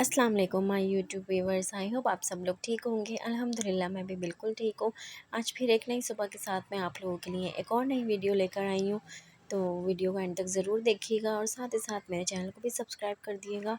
अस्सलाम वालेकुम my YouTube viewers. I hope आप सब लोग ठीक होंगे। अल्हम्दुलिल्लाह मैं भी बिल्कुल ठीक हूँ। आज फिर एक नई सुबह के साथ मैं आप लोगों के लिए एक और नई वीडियो लेकर आई हूँ। तो वीडियो को एंड तक ज़रूर देखिएगा और साथ ही साथ मेरे चैनल को भी सब्सक्राइब कर दिएगा।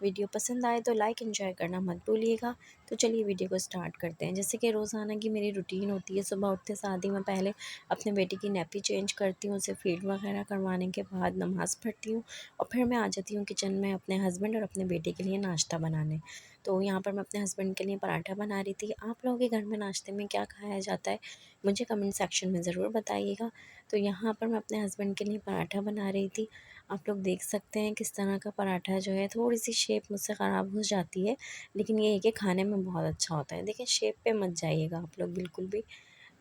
वीडियो पसंद आए तो लाइक एंजॉय करना मत भूलिएगा। तो चलिए वीडियो को स्टार्ट करते हैं। जैसे कि रोज़ाना की मेरी रूटीन होती है, सुबह उठते साथ ही मैं पहले अपने बेटे की नैपी चेंज करती हूँ, उसे फीड वगैरह करवाने के बाद नमाज़ पढ़ती हूँ और फिर मैं आ जाती हूँ किचन में अपने हस्बैंड और अपने बेटे के लिए नाश्ता बनाने। तो यहाँ पर मैं अपने हस्बैंड के लिए पराठा बना रही थी। आप लोगों के घर में नाश्ते में क्या खाया जाता है, मुझे कमेंट सेक्शन में ज़रूर बताइएगा। तो यहाँ पर मैं अपने हस्बैंड के लिए पराठा बना रही थी। आप लोग देख सकते हैं किस तरह का पराठा जो है, थोड़ी सी शेप मुझसे ख़राब हो जाती है, लेकिन ये है कि खाने में बहुत अच्छा होता है। देखिए शेप पे मत जाइएगा आप लोग बिल्कुल भी।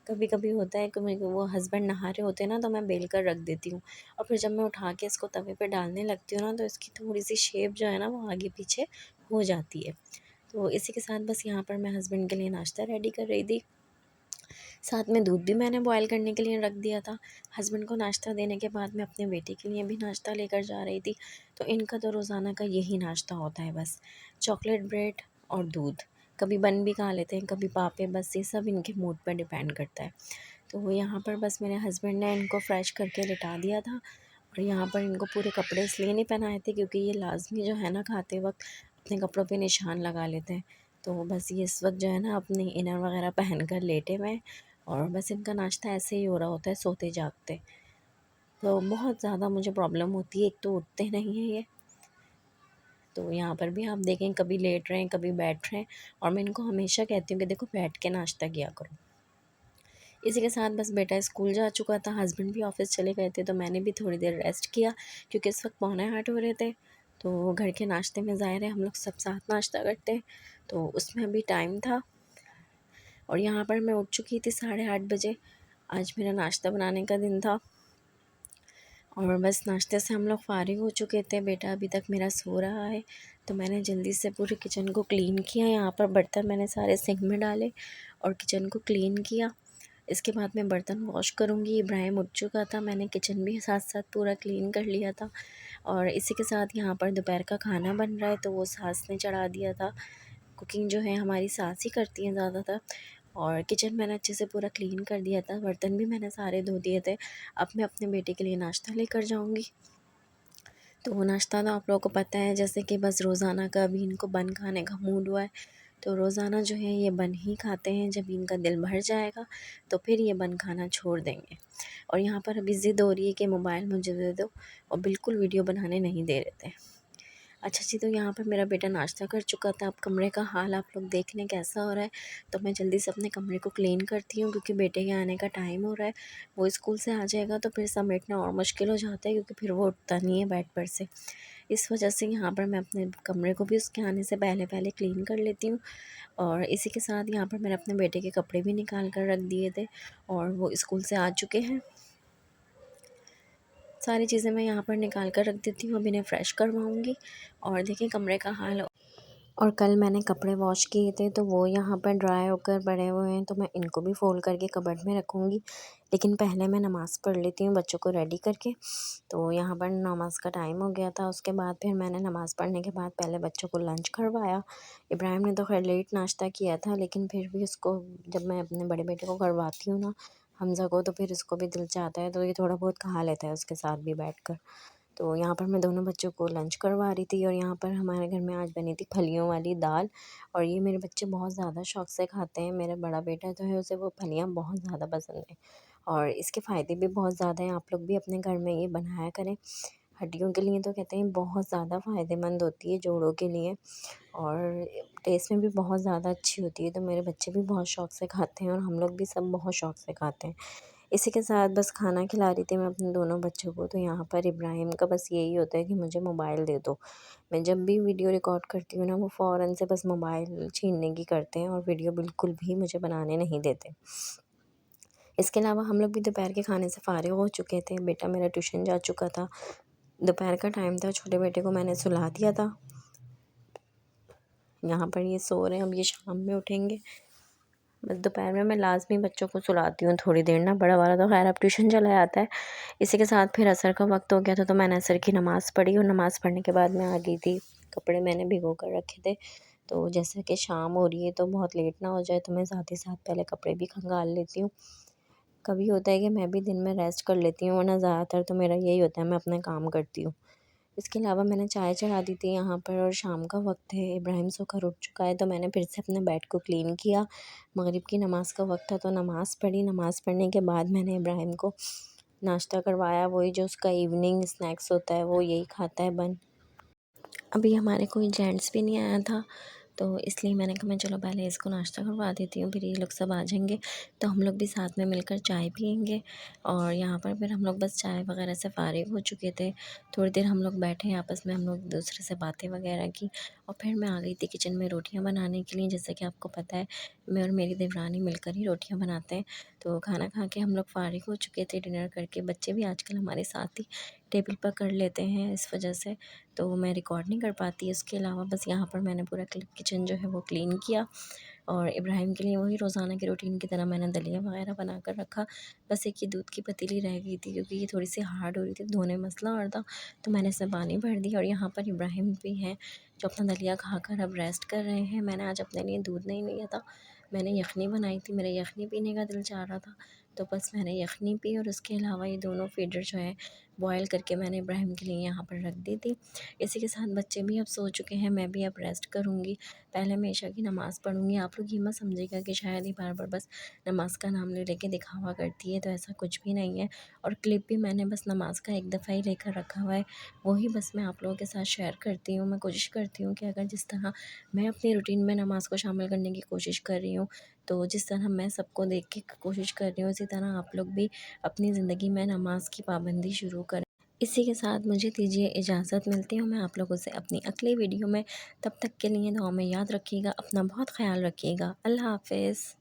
कभी कभी होता है कि मेरे वो हस्बैंड नहा रहे होते हैं ना, तो मैं बेल कर रख देती हूँ और फिर जब मैं उठा के इसको तवे पे डालने लगती हूँ ना, तो इसकी थोड़ी सी शेप जो है ना वो आगे पीछे हो जाती है। तो इसी के साथ बस यहाँ पर मैं हस्बैंड के लिए नाश्ता रेडी कर रही थी। साथ में दूध भी मैंने बॉयल करने के लिए रख दिया था। हस्बैंड को नाश्ता देने के बाद मैं अपने बेटे के लिए भी नाश्ता लेकर जा रही थी। तो इनका तो रोज़ाना का यही नाश्ता होता है, बस चॉकलेट ब्रेड और दूध। कभी बन भी खा लेते हैं, कभी पापे, बस ये सब इनके मूड पर डिपेंड करता है। तो यहाँ पर बस मेरे हस्बैंड ने इनको फ्रेश करके लिटा दिया था और यहाँ पर इनको पूरे कपड़े इसलिए नहीं पहनाए थे क्योंकि ये लाजमी जो है ना खाते वक्त अपने कपड़ों पे निशान लगा लेते हैं। तो बस ये इस वक्त जो है ना अपने इनर वगैरह पहन कर लेटे हुए हैं और बस इनका नाश्ता ऐसे ही हो रहा होता है सोते जागते। तो बहुत ज़्यादा मुझे प्रॉब्लम होती है, एक तो उठते नहीं हैं ये। तो यहाँ पर भी आप देखें कभी लेट रहे हैं कभी बैठ रहे हैं, और मैं इनको हमेशा कहती हूँ कि देखो बैठ के नाश्ता किया करो। इसी के साथ बस बेटा स्कूल जा चुका था, हस्बैंड भी ऑफिस चले गए थे, तो मैंने भी थोड़ी देर रेस्ट किया क्योंकि इस वक्त 7:45 हो रहे थे। तो घर के नाश्ते में ज़ाहिर है हम लोग सब साथ नाश्ता करते हैं, तो उसमें अभी टाइम था और यहाँ पर मैं उठ चुकी थी 8:30 बजे। आज मेरा नाश्ता बनाने का दिन था और बस नाश्ते से हम लोग फ़ारिग हो चुके थे। बेटा अभी तक मेरा सो रहा है, तो मैंने जल्दी से पूरे किचन को क्लीन किया। यहाँ पर बर्तन मैंने सारे सिंक में डाले और किचन को क्लीन किया। इसके बाद मैं बर्तन वॉश करूँगी। इब्राहिम उठ चुका था, मैंने किचन भी साथ साथ पूरा क्लीन कर लिया था और इसी के साथ यहाँ पर दोपहर का खाना बन रहा है, तो वो सास ने चढ़ा दिया था। कुकिंग जो है हमारी सास ही करती हैं ज़्यादातर। और किचन मैंने अच्छे से पूरा क्लीन कर दिया था, बर्तन भी मैंने सारे धो दिए थे। अब मैं अपने बेटे के लिए नाश्ता लेकर जाऊँगी। तो वो नाश्ता तो आप लोगों को पता है, जैसे कि बस रोज़ाना का अभी इनको बन खाने का मूड हुआ है, तो रोज़ाना जो है ये बन ही खाते हैं। जब इनका दिल भर जाएगा तो फिर ये बन खाना छोड़ देंगे। और यहाँ पर अभी ज़िद हो रही है कि मोबाइल मुझे दे दो, और बिल्कुल वीडियो बनाने नहीं दे रहे थे। अच्छा जी, तो यहाँ पर मेरा बेटा नाश्ता कर चुका था। अब कमरे का हाल आप लोग देख लें कैसा हो रहा है। तो मैं जल्दी से अपने कमरे को क्लीन करती हूँ क्योंकि बेटे के आने का टाइम हो रहा है। वो स्कूल से आ जाएगा तो फिर समेटना और मुश्किल हो जाता है क्योंकि फिर वो उठता नहीं है बेड पर से। इस वजह से यहाँ पर मैं अपने कमरे को भी उसके आने से पहले पहले क्लीन कर लेती हूँ। और इसी के साथ यहाँ पर मैंने अपने बेटे के कपड़े भी निकाल कर रख दिए थे और वो स्कूल से आ चुके हैं। सारी चीज़ें मैं यहाँ पर निकाल कर रख देती हूँ, अब इन्हें फ़्रेश करवाऊँगी। और देखिए कमरे का हाल। और कल मैंने कपड़े वॉश किए थे तो वो यहाँ पर ड्राई होकर पड़े हुए हैं, तो मैं इनको भी फ़ोल्ड करके कबर्ड में रखूँगी। लेकिन पहले मैं नमाज़ पढ़ लेती हूँ बच्चों को रेडी करके। तो यहाँ पर नमाज़ का टाइम हो गया था, उसके बाद फिर मैंने नमाज़ पढ़ने के बाद पहले बच्चों को लंच करवाया। इब्राहिम ने तो खैर लेट नाश्ता किया था, लेकिन फिर भी उसको जब मैं अपने बड़े बेटे को करवाती हूँ ना, हमज़ा को, तो फिर उसको भी दिल चाहता है, तो ये थोड़ा बहुत खा लेता है उसके साथ भी बैठकर। तो यहाँ पर मैं दोनों बच्चों को लंच करवा रही थी और यहाँ पर हमारे घर में आज बनी थी फलियों वाली दाल, और ये मेरे बच्चे बहुत ज़्यादा शौक से खाते हैं। मेरा बड़ा बेटा जो है उसे वो फलियाँ बहुत ज़्यादा पसंद है और इसके फ़ायदे भी बहुत ज़्यादा हैं। आप लोग भी अपने घर में ये बनाया करें। हड्डियों के लिए तो कहते हैं बहुत ज़्यादा फ़ायदेमंद होती है, जोड़ों के लिए, और टेस्ट में भी बहुत ज़्यादा अच्छी होती है। तो मेरे बच्चे भी बहुत शौक से खाते हैं और हम लोग भी सब बहुत शौक से खाते हैं। इसी के साथ बस खाना खिला रही थी मैं अपने दोनों बच्चों को। तो यहाँ पर इब्राहिम का बस यही होता है कि मुझे मोबाइल दे दो। मैं जब भी वीडियो रिकॉर्ड करती हूँ ना, वो फ़ौरन से बस मोबाइल छीनने की करते हैं और वीडियो बिल्कुल भी मुझे बनाने नहीं देते। इसके अलावा हम लोग भी दोपहर के खाने से फ़ारिग हो चुके थे। बेटा मेरा ट्यूशन जा चुका था, दोपहर का टाइम था, छोटे बेटे को मैंने सुला दिया था। यहाँ पर ये सो रहे हैं, अब ये शाम में उठेंगे। बस दोपहर में मैं लाज़मी बच्चों को सुलाती हूँ थोड़ी देर ना, बड़ा वाला तो खैर अब ट्यूशन चला जाता है। इसी के साथ फिर असर का वक्त हो गया था, तो मैंने असर की नमाज़ पढ़ी और नमाज़ पढ़ने के बाद मैं आ गई थी कपड़े मैंने भिगो कर रखे थे। तो जैसे कि शाम हो रही है तो बहुत लेट ना हो जाए, तो मैं साथ ही साथ पहले कपड़े भी खंगाल लेती हूँ। कभी होता है कि मैं भी दिन में रेस्ट कर लेती हूँ, वरना ज़्यादातर तो मेरा यही होता है, मैं अपना काम करती हूँ। इसके अलावा मैंने चाय चढ़ा दी थी यहाँ पर, और शाम का वक्त है, इब्राहिम सोकर उठ चुका है, तो मैंने फिर से अपने बेड को क्लीन किया। मगरिब की नमाज़ का वक्त था तो नमाज़ पढ़ी। नमाज़ पढ़ने के बाद मैंने इब्राहिम को नाश्ता करवाया, वही जो उसका इवनिंग स्नैक्स होता है वो यही खाता है बन। अभी हमारे कोई जेंट्स भी नहीं आया था, तो इसलिए मैंने कहा मैं चलो पहले इसको नाश्ता करवा देती हूँ, फिर ये लोग सब आ जाएंगे तो हम लोग भी साथ में मिलकर चाय पियेंगे। और यहाँ पर फिर हम लोग बस चाय वगैरह से फ़ारिग हो चुके थे। थोड़ी देर हम लोग बैठे, आपस में हम लोग एक दूसरे से बातें वगैरह की, और फिर मैं आ गई थी किचन में रोटियाँ बनाने के लिए। जैसे कि आपको पता है, मैं और मेरी देवरानी मिलकर ही रोटियाँ बनाते हैं। तो खाना खा के हम लोग फ़ारिग हो चुके थे डिनर करके। बच्चे भी आजकल हमारे साथ ही टेबल पर कर लेते हैं, इस वजह से तो मैं रिकॉर्ड नहीं कर पाती। उसके अलावा बस यहाँ पर मैंने पूरा किचन जो है वो क्लीन किया, और इब्राहिम के लिए वही रोज़ाना की रूटीन की तरह मैंने दलिया वगैरह बना कर रखा। बस एक ये दूध की पतीली रह गई थी, क्योंकि ये थोड़ी सी हार्ड हो रही थी, धोने में मसला और था, तो मैंने इसमें पानी भर दिया। और यहाँ पर इब्राहिम भी हैं जो अपना दलिया खाकर अब रेस्ट कर रहे हैं। मैंने आज अपने लिए दूध नहीं लिया था, मैंने यखनी बनाई थी, मेरा यखनी पीने का दिल चाह रहा था, तो बस मैंने यखनी पी। और उसके अलावा ये दोनों फीडर जो है बॉयल करके मैंने इब्राहिम के लिए यहाँ पर रख दी थी। इसी के साथ बच्चे भी अब सो चुके हैं, मैं भी अब रेस्ट करूँगी। पहले मैं इशा की नमाज़ पढ़ूँगी। आप लोग ये मत समझिएगा कि शायद ये बार बार बस नमाज़ का नाम ले लेके दिखावा करती है, तो ऐसा कुछ भी नहीं है। और क्लिप भी मैंने बस नमाज़ का एक दफ़ा ही लेकर रखा हुआ है, वही बस मैं आप लोगों के साथ शेयर करती हूँ। मैं कोशिश करती हूँ कि अगर जिस तरह मैं अपनी रूटीन में नमाज़ को शामिल करने की कोशिश कर रही हूँ, तो जिस तरह मैं सबको देख के कोशिश कर रही हूँ, उसी तरह आप लोग भी अपनी ज़िंदगी में नमाज़ की पाबंदी शुरू करें। इसी के साथ मुझे दीजिए इजाज़त, मिलती हूँ मैं आप लोगों से अपनी अगली वीडियो में। तब तक के लिए दुआ में याद रखिएगा, अपना बहुत ख़्याल रखिएगा। अल्लाह हाफ़िज़।